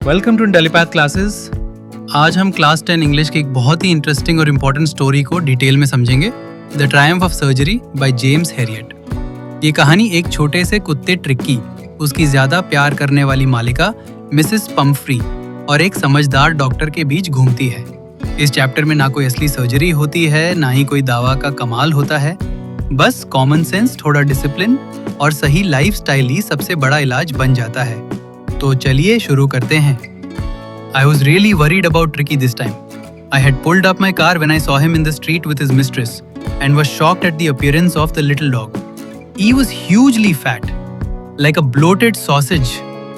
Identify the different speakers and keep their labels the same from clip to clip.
Speaker 1: Welcome to telepath classes. आज हम class 10 English की एक बहुत ही इंटरेस्टिंग और इम्पोर्टेंट स्टोरी को डिटेल में समझेंगे। The Triumph of surgery by James Harriet. ये कहानी एक छोटे से कुत्ते ट्रिकी, उसकी ज्यादा प्यार करने वाली मालिका मिसेस पम्फ्री और एक समझदार डॉक्टर के बीच घूमती है। इस चैप्टर में ना कोई असली सर्जरी होती है, ना ही कोई दावा का कमाल होता है। बस कॉमन सेंस, थोड़ा डिसिप्लिन और सही लाइफस्टाइल ही सबसे बड़ा इलाज बन जाता है। तो चलिए शुरू करते हैं। I was really worried about Tricky this time. I had pulled up my car when I saw him in the street with his mistress and was shocked at the appearance of the little dog. He was hugely fat, like a bloated sausage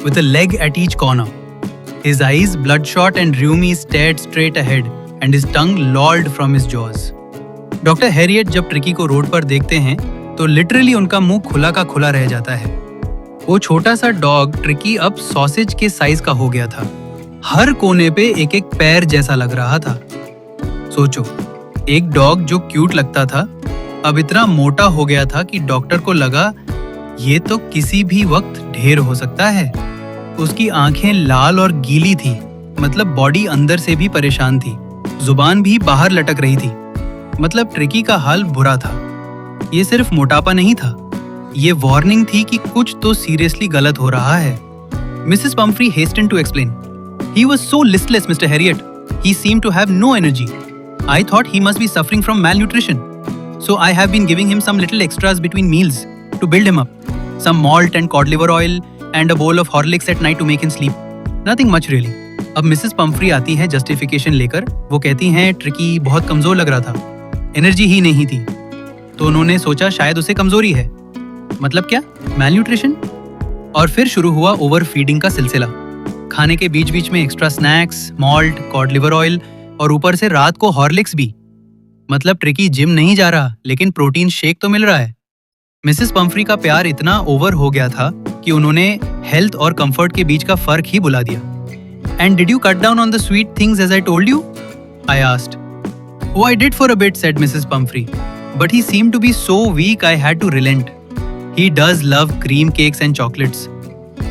Speaker 1: with a leg at each corner. His eyes, bloodshot and rheumy, stared straight ahead and his tongue lolled from his jaws. Doctor Harriet जब tricky को road पर देखते हैं तो literally उनका मुंह खुला का खुला रह जाता है। वो छोटा सा डॉग ट्रिकी अब सॉसेज के साइज का हो गया था। हर कोने पे एक एक पैर जैसा लग रहा था। सोचो, एक डॉग जो क्यूट लगता था अब इतना मोटा हो गया था कि डॉक्टर को लगा ये तो किसी भी वक्त ढेर हो सकता है। उसकी आंखें लाल और गीली थी, मतलब बॉडी अंदर से भी परेशान थी। जुबान भी बाहर लटक रही थी, मतलब ट्रिकी का हाल बुरा था। ये सिर्फ मोटापा नहीं था, ये वार्निंग थी कि कुछ तो सीरियसली गलत हो रहा है। Mrs Pomfrey hastened to explain. He was so listless, Mr. Harriet. He seemed to have no energy. I thought he must be suffering from malnutrition. So I have been giving him some little extras between meals to build him up. Some malt and cod liver oil and a bowl of Horlicks at night to make him sleep. Nothing much really. अब Mrs Pomfrey आती है justification लेकर। वो कहती हैं tricky बहुत कमजोर लग रहा था, एनर्जी ही नहीं थी। तो उन्होंने सोचा शायद उसे कमजोरी है। मतलब क्या? मैलन्यूट्रिशन। और फिर शुरू हुआ ओवर फीडिंग का सिलसिला। खाने के बीच बीच में extra snacks, malt, cod liver oil और ऊपर से रात को हॉर्लिक्स भी। मतलब ट्रिकी जिम नहीं जा रहा, लेकिन प्रोटीन शेक तो मिल रहा है। मिसेस पम्फ्री का प्यार इतना ओवर हो गया था कि उन्होंने हेल्थ और कंफर्ट के बीच का फर्क ही बुला दिया। And did you cut down on the sweet things as I told you? I asked. Oh, I did for a bit, said Mrs. Pumphrey. But he seemed to be so weak I had to relent. He does love cream cakes and chocolates,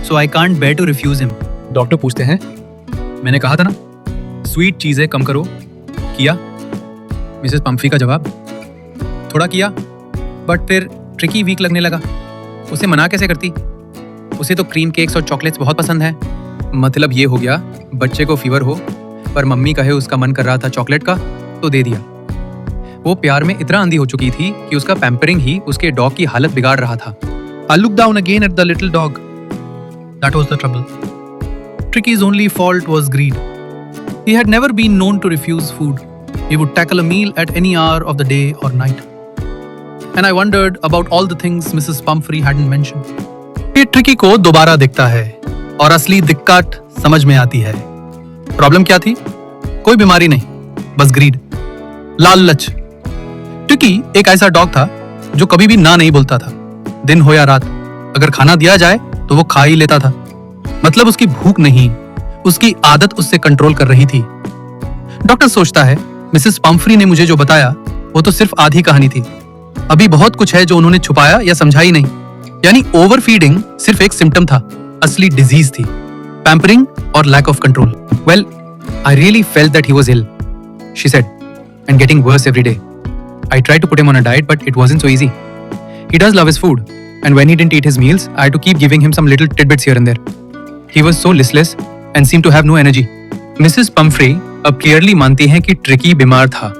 Speaker 1: so I can't bear to refuse him.
Speaker 2: Doctor पूछते हैं, मैंने कहा था ना sweet चीजें कम करो। किया? Mrs Pomfrey का जवाब, थोड़ा किया, बट फिर ट्रिकी वीक लगने लगा। उसे मना कैसे करती? उसे तो क्रीम केक्स और चॉकलेट्स बहुत पसंद है। मतलब ये हो गया, बच्चे को फीवर हो पर मम्मी कहे उसका मन कर रहा था चॉकलेट का तो दे दिया। वो प्यार में इतना अंधी हो चुकी थी कि उसका पैम्परिंग ही उसके डॉग की हालत बिगाड़ रहा था। I looked down again at the little dog. That was the trouble. Tricky's only fault was greed. He had never been known to refuse food. He would tackle a meal at any hour of the day or night. And I wondered about all the things Mrs. Pumphrey hadn't mentioned. ये tricky को दोबारा दिखता है और असली दिक्कत समझ में आती है। प्रॉब्लम क्या थी? कोई बीमारी नहीं, बस ग्रीड, लालच। ट्रिकी एक ऐसा डॉग था जो कभी भी ना नहीं बोलता था। दिन हो या रात, अगर खाना दिया जाए तो वो खा ही लेता था। मतलब उसकी भूख नहीं, उसकी आदत उससे कंट्रोल कर रही थी। डॉक्टर सोचता है मिसेस पम्फ्री ने मुझे जो बताया वो तो सिर्फ आधी कहानी थी। अभी बहुत कुछ है जो उन्होंने छुपाया या समझा ही नहीं। यानी ओवर फीडिंग सिर्फ एक सिम्टम था, असली डिजीज थी पैम्परिंग और lack of control. Well, I really felt that he was ill, she said, and getting worse every day. I tried to put him on a diet, but it wasn't so easy. He does love his food, and when he didn't eat his meals, I had to keep giving him some little tidbits here and there. He was so listless and seemed to have no energy. Mrs. Pumphrey अब clearly मानती हैं कि tricky बीमार था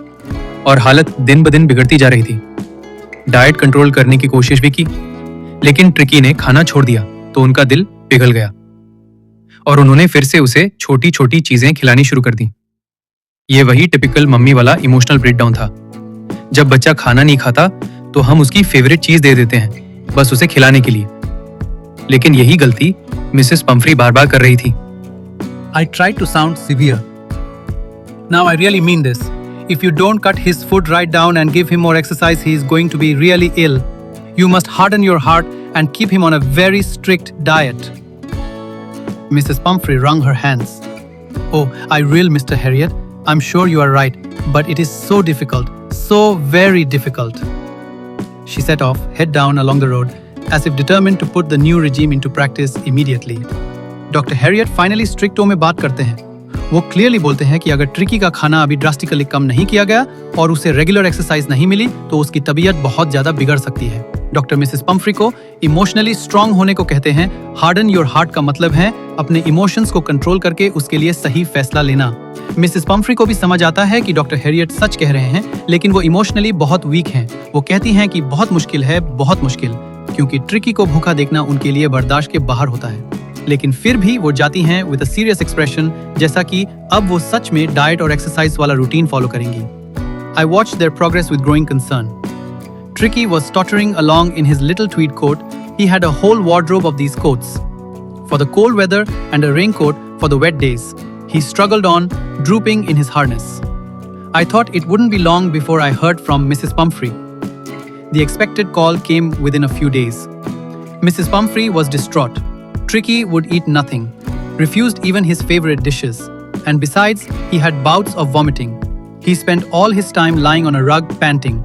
Speaker 2: और हालत दिन ब दिन बिगड़ती जा रही थी। डाइट कंट्रोल करने की कोशिश भी की, लेकिन ट्रिकी ने खाना छोड़ दिया तो उनका दिल पिघल गया और उन्होंने फिर से उसे छोटी छोटी चीजें खिलानी शुरू कर दी। ये वही टिपिकल मम्मी वाला इमोशनल ब्रेकडाउन था। जब बच्चा खाना नहीं खाता तो हम उसकी फेवरेट चीज दे देते हैं, बस उसे खिलाने के लिए। लेकिन यही गलती मिसेस पम्फ्री बार बार कर रही थी। I tried to sound severe. Now I really mean this. If you don't cut his food right down and give him more exercise, he is going to be really ill. You must harden your heart and keep him on a very strict diet. Mrs. Pumphrey wrung her hands. Oh, I will, Mr. Harriet. I'm sure you are right, but it is so difficult, so very difficult. She set off, head down along the road, as if determined to put the new regime into practice immediately.
Speaker 1: Doctor Harriet finally स्ट्रिक्टो में बात करते हैं। वो clearly बोलते हैं कि अगर ट्रिकी का खाना अभी ड्रास्टिकली कम नहीं किया गया और उसे रेगुलर एक्सरसाइज नहीं मिली तो उसकी तबीयत बहुत ज्यादा बिगड़ सकती है। डॉक्टर मिसेस पम्फ्री को इमोशनली स्ट्रांग होने को कहते हैं। हार्डन योर हार्ट का मतलब है अपने इमोशंस को कंट्रोल करके उसके लिए सही फैसला लेना। मिसेस पम्फ्री को भी समझ आता है कि डॉक्टर हैरियट सच कह रहे हैं, लेकिन वो इमोशनली बहुत वीक हैं। वो कहती हैं कि बहुत मुश्किल है, बहुत मुश्किल, क्योंकि ट्रिकी को भूखा देखना उनके लिए बर्दाश्त के बाहर होता है। लेकिन फिर भी वो जाती हैं विद अ सीरियस एक्सप्रेशन, जैसा कि अब वो सच में डाइट और एक्सरसाइज वाला रूटीन फॉलो करेंगी। I watched their progress with growing concern. Tricky was tottering along in his little tweed coat. He had a whole wardrobe of these coats, for the cold weather and a raincoat for the wet days. He struggled on, drooping in his harness. I thought it wouldn't be long before I heard from Mrs. Pumphrey. The expected call came within a few days. Mrs. Pumphrey was distraught. Tricky would eat nothing, refused even his favorite dishes, and besides, he had bouts of vomiting. He spent all his time lying on a rug panting,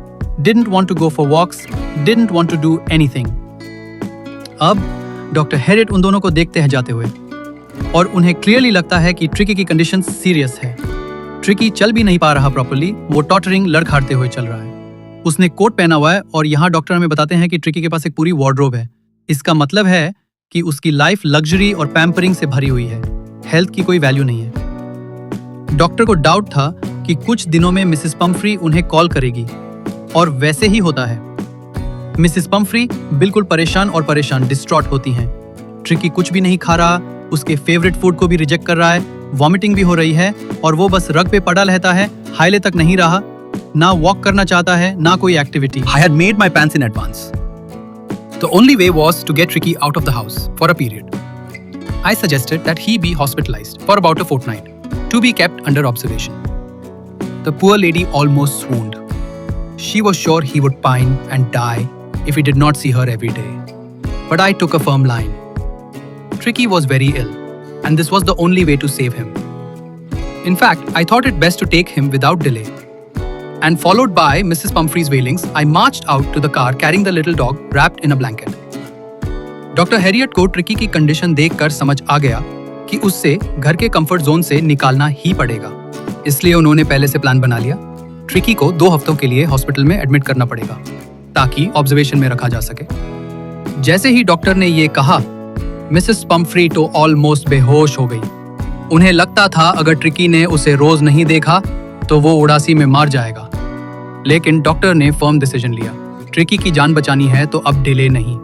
Speaker 1: didn't want to go for walks, didn't want to do anything. अब doctor Harriet उन दोनों को देखते हैं जाते हुए और उन्हें क्लियरली लगता है कि ट्रिकी की कंडीशन सीरियस है। ट्रिकी चल भी नहीं पा रहा प्रॉपर्ली, वो टॉटरिंग लड़खड़ाते हुए चल रहा है। उसने कोट पहना हुआ है और यहाँ डॉक्टर हमें बताते हैं कि ट्रिकी के पास एक पूरी वार्डरोब है। इसका मतलब है कि उसकी लाइफ लग्जरी और पैम्परिंग से भरी हुई है, हेल्थ की कोई वैल्यू नहीं है। डॉक्टर को डाउट था कि कुछ दिनों में मिसेस पम्फ्री उन्हें कॉल करेगी और वैसे ही होता है। मिसेस पम्फ्री बिल्कुल परेशान डिस्ट्रॉट होती हैं। ट्रिकी कुछ भी नहीं खा रहा, उसके फेवरेट फूड को भी रिजेक्ट कर रहा है, वॉमिटिंग भी हो रही है और वो बस रग पे पड़ा रहता है, हिले तक नहीं रहा, ना वॉक करना चाहता है, ना कोई activity.
Speaker 2: I had made my plans in advance. The only way was to get Tricky out of the house for a period. I suggested that he be hospitalized for about a fortnight to be kept under observation. The poor lady almost swooned. She was sure he would pine and die if he did not see her every day. But I took a firm line. Tricky was very ill, and this was the only way to save him. In fact, I thought it best to take him without delay. And followed by Mrs. Pumphrey's wailings, I marched out to the car carrying the little dog wrapped in a blanket. Doctor Harriet को tricky की condition देखकर समझ आ गया कि उससे घर के comfort zone से निकालना ही पड़ेगा। इसलिए उन्होंने पहले से प्लान बना लिया। ट्रिकी को 2 हफ्तों के लिए हॉस्पिटल में एडमिट करना पड़ेगा ताकि ऑब्जर्वेशन में रखा जा सके। जैसे ही डॉक्टर ने ये कहा, मिसेस पम्फ्री तो ऑलमोस्ट बेहोश हो गई। उन्हें लगता था अगर ट्रिकी ने उसे रोज नहीं देखा तो वो उदासी में मार जाएगा। लेकिन डॉक्टर ने फर्म डिसीजन लिया। ट्रिकी की जान बचानी है तो अब डिले नहीं।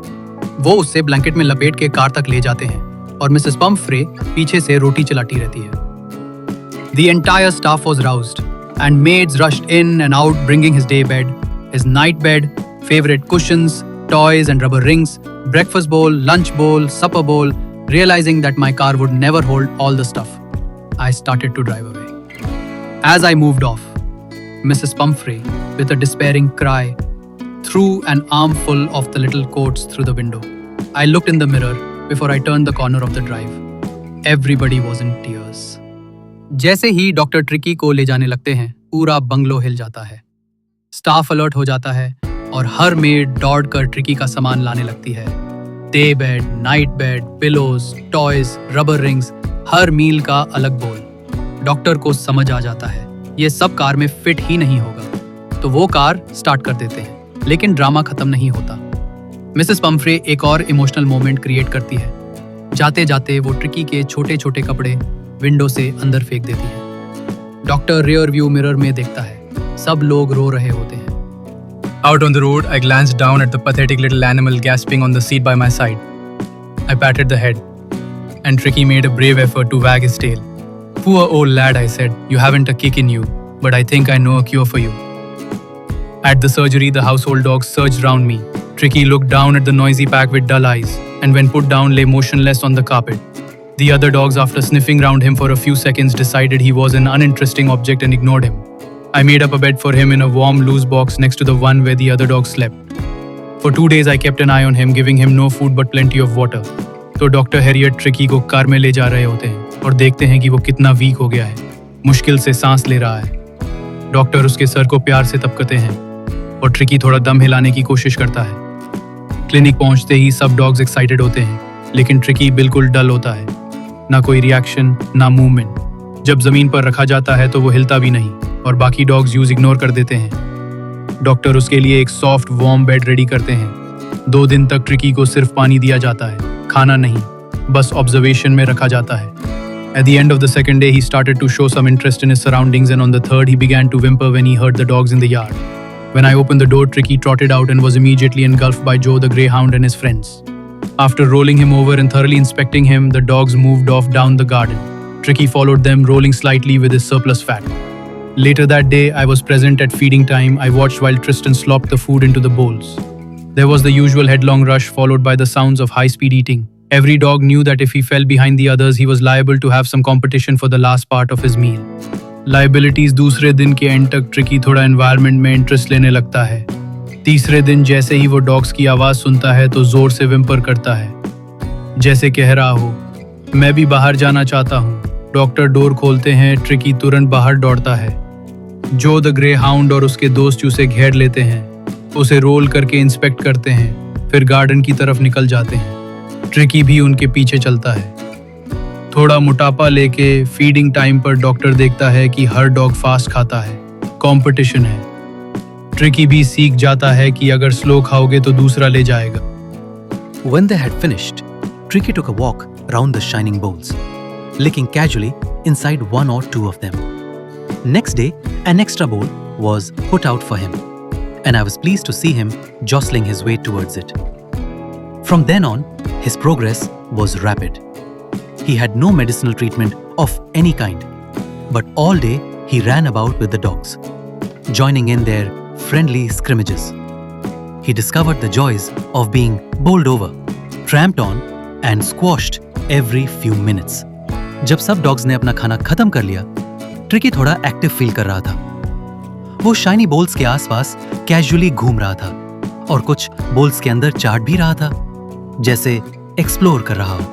Speaker 2: वो उसे ब्लैंकेट में लपेट के कार तक ले जाते हैं और मिसेस पम्फ्रे पीछे से रोटी चलाती रहती है। The entire staff was roused and maids rushed in and out bringing his day bed, his night bed, favorite cushions, toys and rubber rings, breakfast bowl, lunch bowl, supper bowl, realizing that my car would never hold all the stuff. I started to drive away. As I moved off, Mrs. Pumphrey, with a despairing cry, threw an armful of the little coats through the window. I looked in the mirror before I turned the corner of the drive. Everybody was in tears. जैसे ही doctor tricky को ले जाने लगते हैं, पूरा bungalow हिल जाता है। Staff alert हो जाता है और हर मेड दौड़कर ट्रिकी का सामान लाने लगती है। Day bed, night bed, pillows, toys, rubber rings, हर मील का अलग बोल। डॉक्टर को समझ आ जाता है ये सब कार में फिट ही नहीं होगा, तो वो कार स्टार्ट कर देते हैं। लेकिन ड्रामा खत्म नहीं होता। मिसेस पम्फ्रे एक और इमोशनल मोमेंट क्रिएट करती है। जाते जाते वो ट्रिकी के छोटे छोटे कपड़े विंडो से अंदर फेंक देती है। डॉक्टर रियर व्यू मिरर में देखता है, सब लोग रो रहे होते हैं। Out on the road, I glanced down at the pathetic little animal gasping on the seat by my side. I patted the head, and Tricky made a brave effort to wag his tail. Poor old lad, I said, you haven't a kick in you, but I think I know a cure for you. At the surgery, the household dogs surged round me. Tricky looked down at the noisy pack with dull eyes, and when put down, lay motionless on the carpet. The other dogs, after sniffing round him for a few seconds, decided he was an uninteresting object and ignored him. I made up a bed for him in a warm, loose box next to the one where the other dogs slept. For 2 days, I kept an eye on him, giving him no food but plenty of water. तो doctor Harriet tricky को car में ले जा रहे होते हैं और देखते हैं कि वो कितना वीक हो गया है, मुश्किल से सांस ले रहा है। डॉक्टर उसके सर को प्यार से तपकते हैं और ट्रिकी थोड़ा दम हिलाने की कोशिश करता है। क्लिनिक पहुंचते ही सब डॉग्स एक्साइटेड होते हैं, लेकिन ट्रिकी बिल्कुल डल होता है। ना कोई रिएक्शन, ना मूवमेंट। जब जमीन पर रखा जाता है तो वो हिलता भी नहीं और बाकी डॉग्स यूज इग्नोर कर देते हैं। डॉक्टर उसके लिए एक सॉफ्ट वार्म बेड रेडी करते हैं। 2 दिन तक ट्रिकी को सिर्फ पानी दिया जाता है, खाना नहीं, बस ऑब्जर्वेशन में रखा जाता है। At the end of the second day, he started to show some interest in his surroundings, and on the third, he began to whimper when he heard the dogs in the yard. When I opened the door, Tricky trotted out and was immediately engulfed by Joe the greyhound and his friends. After rolling him over and thoroughly inspecting him, the dogs moved off down the garden. Tricky followed them, rolling slightly with his surplus fat. Later that day, I was present at feeding time. I watched while Tristan slopped the food into the bowls. There was the usual headlong rush followed by the sounds of high-speed eating. Every dog knew that if he fell behind the others, he was liable to have some competition for the last part of his meal. Liabilities दूसरे दिन के and तक tricky थोड़ा environment में interest लेने लगता है। तीसरे दिन जैसे ही वो डॉग्स की आवाज़ सुनता है तो जोर से विम्पर करता है, जैसे कह रहा हो, मैं भी बाहर जाना चाहता हूँ। डॉक्टर डोर खोलते हैं, ट्रिकी तुरंत बाहर दौड़ता है। जो द ग्रे हाउंड और उसके दोस्त उसे घेर लेते हैं, उसे रोल करके इंस्पेक्ट करते हैं, फिर गार्डन की तरफ निकल जाते हैं। ट्रिकी भी उनके पीछे चलता है। थोड़ा मोटापा लेके फीडिंग टाइम पर डॉक्टर देखता है कि हर डॉग फास्ट खाता है, कंपटीशन है। ट्रिकी भी सीख जाता है कि अगर स्लो खाओगे तो दूसरा ले जाएगा।
Speaker 3: When they had finished, Tricky took a walk round the shining bowls, licking casually inside 1 or 2 of them. Next day, an extra bowl was put out for him, and I was pleased to see him jostling his way towards it. From then on, his progress was rapid. He had no medicinal treatment of any kind, but all day he ran about with the dogs, joining in their friendly scrimmages. He discovered the joys of being bowled over, tramped on, and squashed every few minutes. जब सब dogs ने अपना खाना खत्म कर लिया, tricky थोड़ा active feel कर रहा था। वो शाइनी बोल्स के आसपास कैजुअली घूम रहा था और कुछ बोल्स के अंदर चाट भी रहा था, जैसे एक्सप्लोर कर रहा हो।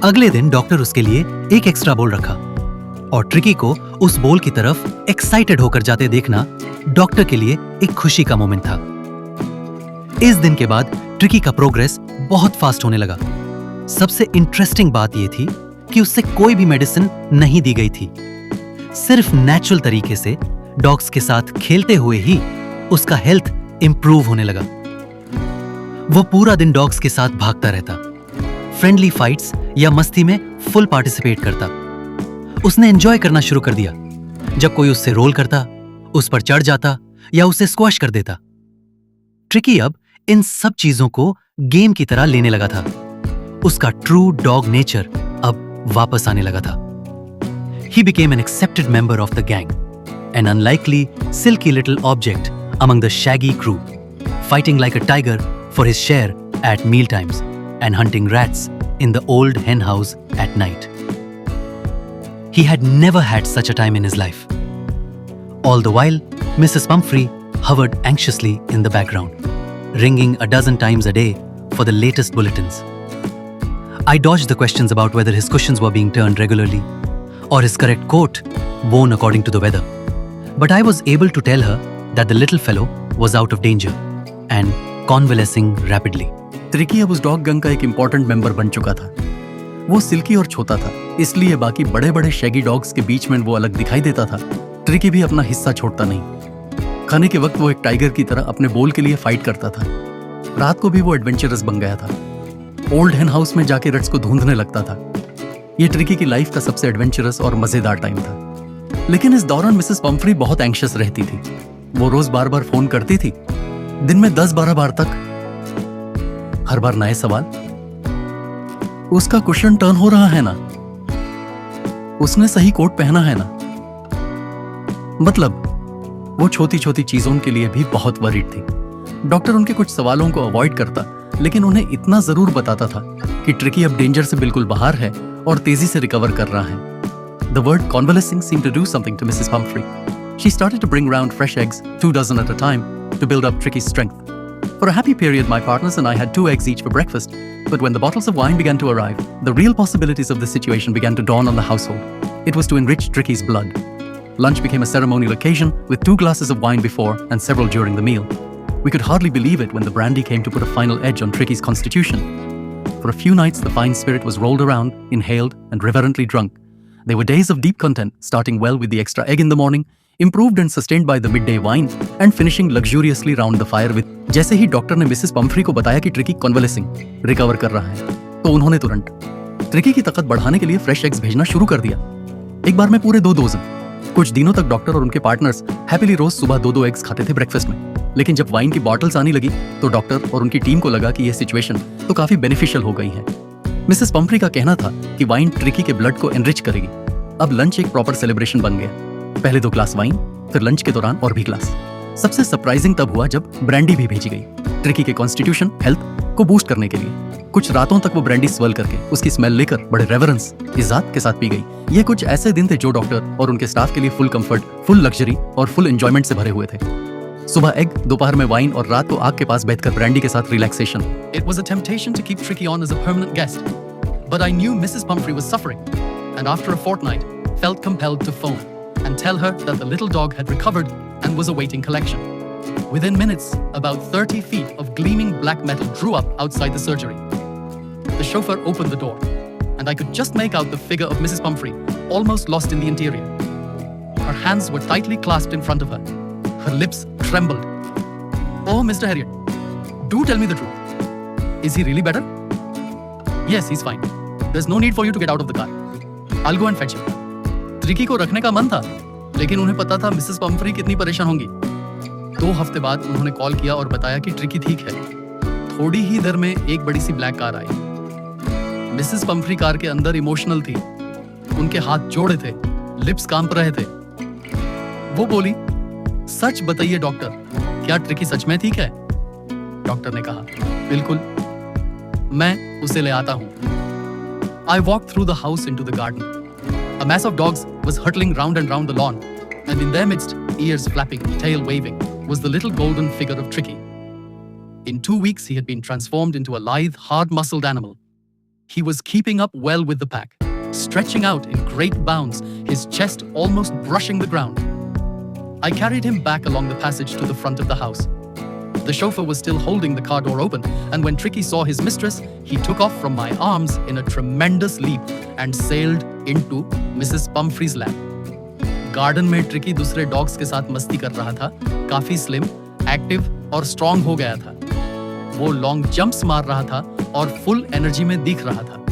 Speaker 3: अगले दिन डॉक्टर उसके लिए एक एक्स्ट्रा बोल रखा और ट्रिकी को उस बोल की तरफ एक्साइटेड होकर जाते देखना डॉक्टर के लिए एक खुशी का मोमेंट था। इस दिन के बाद ट्रिकी का प्रोग्रेस बहुत फास्ट होने लगा। सबसे इंटरेस्टिंग बात यह थी कि उससे कोई भी मेडिसिन नहीं दी गई थी। सिर्फ नेचुरल तरीके से डॉग्स के साथ खेलते हुए ही उसका हेल्थ इंप्रूव होने लगा। वो पूरा दिन डॉग्स के साथ भागता रहता, फ्रेंडली फाइट्स या मस्ती में फुल पार्टिसिपेट करता। उसने एंजॉय करना शुरू कर दिया जब कोई उससे रोल करता, उस पर चढ़ जाता या उसे स्क्वैश कर देता। ट्रिकी अब इन सब चीजों को गेम की तरह लेने लगा था। उसका ट्रू डॉग नेचर अब वापस आने लगा था। He became an accepted member of the gang, an unlikely, silky little object among the shaggy crew, fighting like a tiger for his share at mealtimes and hunting rats in the old hen house at night. He had never had such a time in his life. All the while, Mrs. Pumphrey hovered anxiously in the background, ringing a dozen times a day for the latest bulletins. I dodged the questions about whether his cushions were being turned regularly or his correct coat worn according to the weather. But I was able to tell her that the little fellow was out of danger and convalescing rapidly.
Speaker 4: Tricky अब उस dog gang का एक important member बन चुका था। वो silkie और छोटा था, इसलिए बाकी बड़े बड़े शैगी डॉग्स के बीच में वो अलग दिखाई देता था। ट्रिकी भी अपना हिस्सा छोड़ता नहीं। खाने के वक्त वो एक टाइगर की तरह अपने बोल के लिए फाइट करता था। रात को भी वो एडवेंचरस बन गया था। ओल्ड हेन हाउस में जाके रट्स को ढूंढने लगता था। ये ट्रिकी की लाइफ का सबसे एडवेंचरस और मजेदार टाइम था। लेकिन इस दौरान मिसेस पम्फ्री बहुत एंग्शियस रहती थी। वो रोज बार बार फोन करती थी, दिन में 10-12 बार तक। हर बार नए सवाल, उसका कुशन टर्न हो रहा है ना, उसने सही कोट पहना है ना। मतलब वो छोटी छोटी चीजों के लिए भी बहुत वरीड थी। डॉक्टर उनके कुछ सवालों को अवॉइड करता, लेकिन उन्हें इतना जरूर बताता था कि ट्रिकी अब डेंजर से बिल्कुल बाहर है और तेजी से रिकवर कर रहा है। The word convalescing seemed to do something to Mrs. Pumphrey. She started to bring round fresh eggs, 2 dozen at a time, to build up Tricky's strength. For a happy period, my partners and I had 2 eggs each for breakfast, but when the bottles of wine began to arrive, the real possibilities of the situation began to dawn on the household. It was to enrich Tricky's blood. Lunch became a ceremonial occasion, with 2 glasses of wine before and several during the meal. We could hardly believe it when the brandy came to put a final edge on Tricky's constitution. For a few nights, the fine spirit was rolled around, inhaled, and reverently drunk. They were days of deep content, starting well with the extra egg in the morning, improved and sustained by the midday wine, and finishing luxuriously round the fire with. जैसे ही doctor ने Mrs Pomfrey को बताया कि tricky कन्वलेसिंग recover कर रहा है, तो उन्होंने तुरंत ट्रिकी की ताकत बढ़ाने के लिए फ्रेश एग्स भेजना शुरू कर दिया। एक बार में पूरे 2 डोजन। कुछ दिनों तक डॉक्टर और उनके पार्टनर्स हैप्पीली रोज सुबह 2 एग्स खाते थे ब्रेकफास्ट में। लेकिन जब वाइन की बॉटल्स आने लगी तो डॉक्टर और उनकी टीम को लगा कि यह सिचुएशन तो काफी बेनिफिशियल हो गई है। मिसेस पम्फ्री का कहना था कि वाइन ट्रिकी के ब्लड को एनरिच करेगी। अब लंच एक प्रॉपर सेलिब्रेशन बन गया। पहले 2 ग्लास वाइन, फिर लंच के दौरान और भी ग्लास। सबसे सरप्राइजिंग तब हुआ जब ब्रांडी भी भेजी गई, ट्रिकी के कॉन्स्टिट्यूशन हेल्थ को बूस्ट करने के लिए। कुछ रातों तक वो ब्रांडी स्वर्ल करके उसकी स्मेल लेकर बड़े रेवरेंस इज्जत के साथ पी गई। ये कुछ ऐसे दिन थे जो डॉक्टर और उनके स्टाफ के लिए फुल कंफर्ट, फुल लग्जरी और फुल एंजॉयमेंट से भरे हुए थे। सुबह एग, दोपहर में वाइन और रात को आग के पास बैठकर ब्रांडी के साथ relaxation.
Speaker 5: It was a temptation to keep Tricky on as a permanent guest, but I knew Mrs. Pumphrey was suffering, and after a fortnight, felt compelled to phone and tell her that the little dog had recovered and was awaiting collection. Within minutes, about 30 feet of gleaming black metal drew up outside the surgery. The chauffeur opened the door, and I could just make out the figure of Mrs. Pumphrey, almost lost in the interior. Her hands were tightly clasped in front of her. Her lips trembled. "Oh, Mr. Harriet, do tell me the truth. Is he really better?" "Yes, he's fine. There's no need for you to get out of the car. I'll go and fetch him." Tricky को रखने का मन था, लेकिन उन्हें पता था Mrs Pomfrey कितनी परेशान होंगी। 2 हफ्ते बाद उन्होंने कॉल किया और बताया कि ट्रिकी ठीक है। थोड़ी ही देर में एक बड़ी सी ब्लैक कार आई। मिसेस पम्फ्री कार के अंदर इमोशनल थी, उनके हाथ जोड़े थे, लिप्स कांप रहे थे। वो बोली, "सच बताइए डॉक्टर, क्या ट्रिकी सच में ठीक है?" डॉक्टर ने कहा, "बिल्कुल, मैं उसे ले आता हूं." I walked through the house into the garden. A mass of dogs was hurtling round and round the lawn, and in their midst, ears flapping, tail waving, was the little golden figure of Tricky. In 2 weeks, he had been transformed into a lithe, hard-muscled animal. He was keeping up well with the pack, stretching out in great bounds, his chest almost brushing the ground. I carried him back along the passage to the front of the house. The chauffeur was still holding the car door open, and when Tricky saw his mistress, he took off from my arms in a tremendous leap and sailed into Mrs. Pumphrey's lap. Garden में tricky दूसरे dogs के साथ मस्ती कर रहा था, काफी slim, active और स्ट्रॉन्ग हो गया था। वो लॉन्ग जंप्स मार रहा था और फुल एनर्जी में दिख रहा था।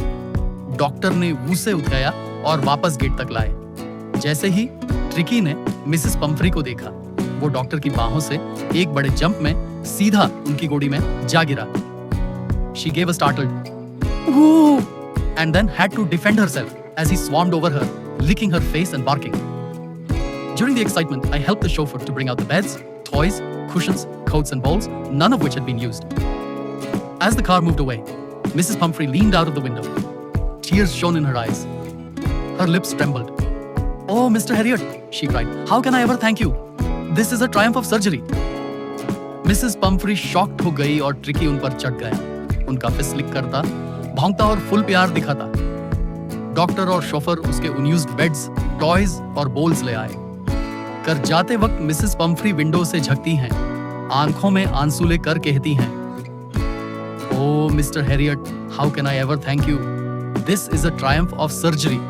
Speaker 5: डॉक्टर ने उसे उठाया और वापस गेट तक लाए। जैसे ही ट्रिकी ने मिसेस पम्फ्री को देखा, वो डॉक्टर की बाहों से एक बड़े जंप में सीधा उनकी गोदी में जा गिरा। She gave a startled "Woo!" and then had to defend herself as he swarmed over her, licking her face and barking. During the excitement, I helped the chauffeur to bring out the beds, toys, cushions, coats and bowls, none of which had been used. As the car moved away, Mrs. Pumphrey leaned out of the window. Tears shone in her eyes. Her lips trembled. "Oh, Mr. Harriet," she cried, "how can I ever thank you? This is a triumph of surgery." Mrs Pomfrey shocked हो गई और tricky उन पर चढ़ गया। उनका face लिक करता, भौंकता और फुल प्यार दिखाता। डॉक्टर और शोफर उसके अनयूज्ड बेड्स, टॉयज और बोल्स ले आए। कर जाते वक्त मिसेस पम्फ्री विंडो से झकती हैं, आंखों में आंसू लेकर कहती हैं, "Oh, Mr. Harriet, how can I ever thank you? This is a triumph of surgery."